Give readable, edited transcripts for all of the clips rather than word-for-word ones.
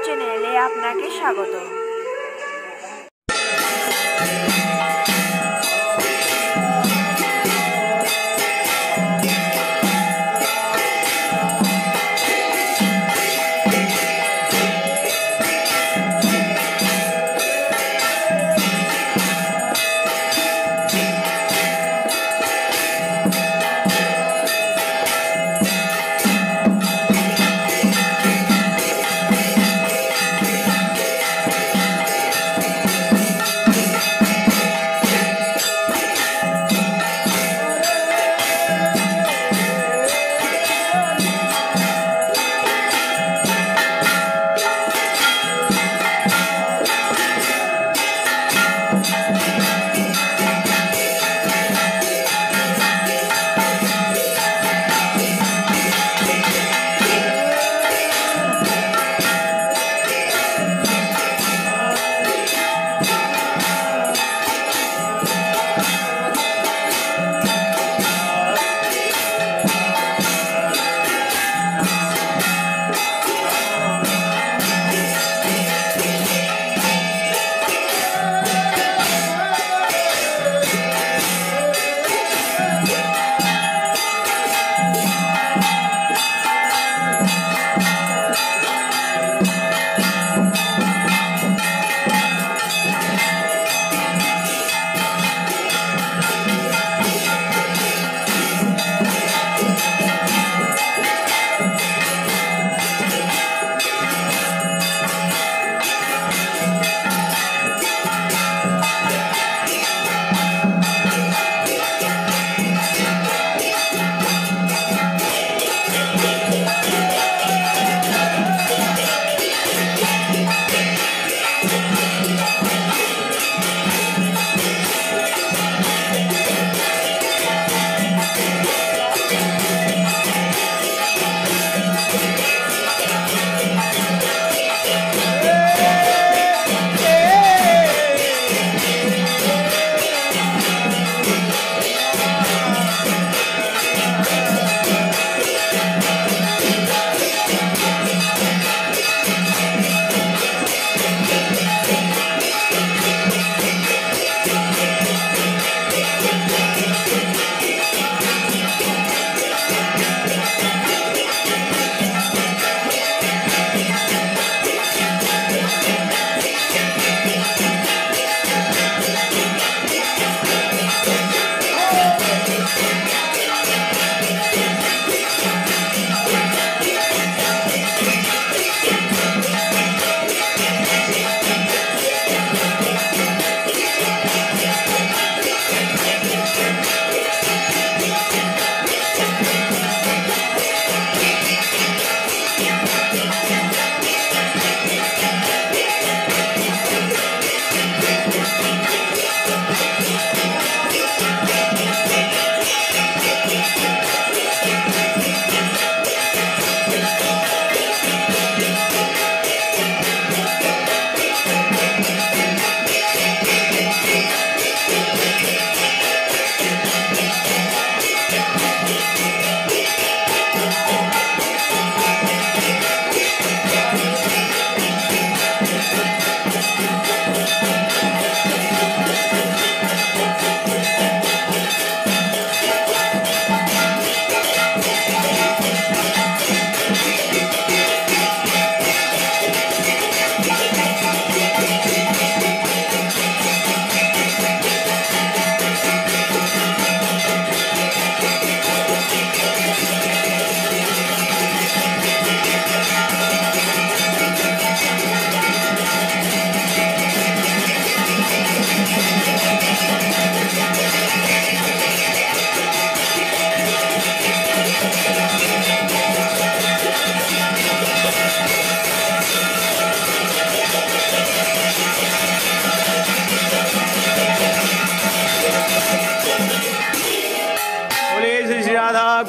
চ্যানেলে আপনাকে স্বাগত।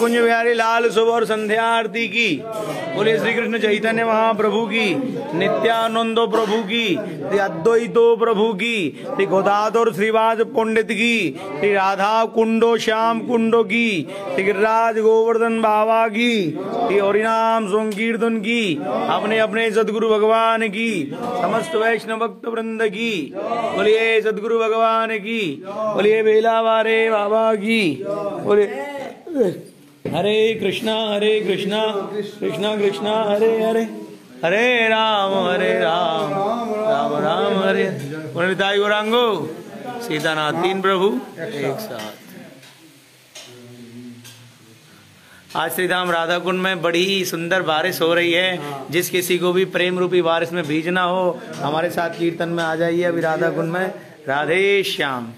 कुंज बिहारी लाल काल सुबह और संध्या आरती की। बोलिए श्री कृष्ण चैतन्य महाप्रभु की, नित्यानंदो प्रभु की, श्री अद्वैतो प्रभु की, श्री गोदाधर श्रीवास पंडित की, श्री राधा कुंडो श्याम कुंडो की, श्री गिरिराज गोवर्धन बाबा की, श्री हरिनाम संकीर्तन की, अपने अपने सदगुरु भगवान की, समस्त वैष्णव भक्त वृंद की। बोलिए सदगुरु भगवान की, बोलिए बेला वारे बाबा की। बोलिए हरे कृष्णा कृष्णा कृष्णा हरे हरे, हरे राम राम राम हरे। निताई गौरांगो सीतानाथ तीन प्रभु एक साथ। आज श्री धाम राधा कुंड में बड़ी सुंदर बारिश हो रही है। जिस किसी को भी प्रेम रूपी बारिश में भीजना हो, हमारे साथ कीर्तन में आ जाइए अभी राधा कुंड में। राधे श्याम।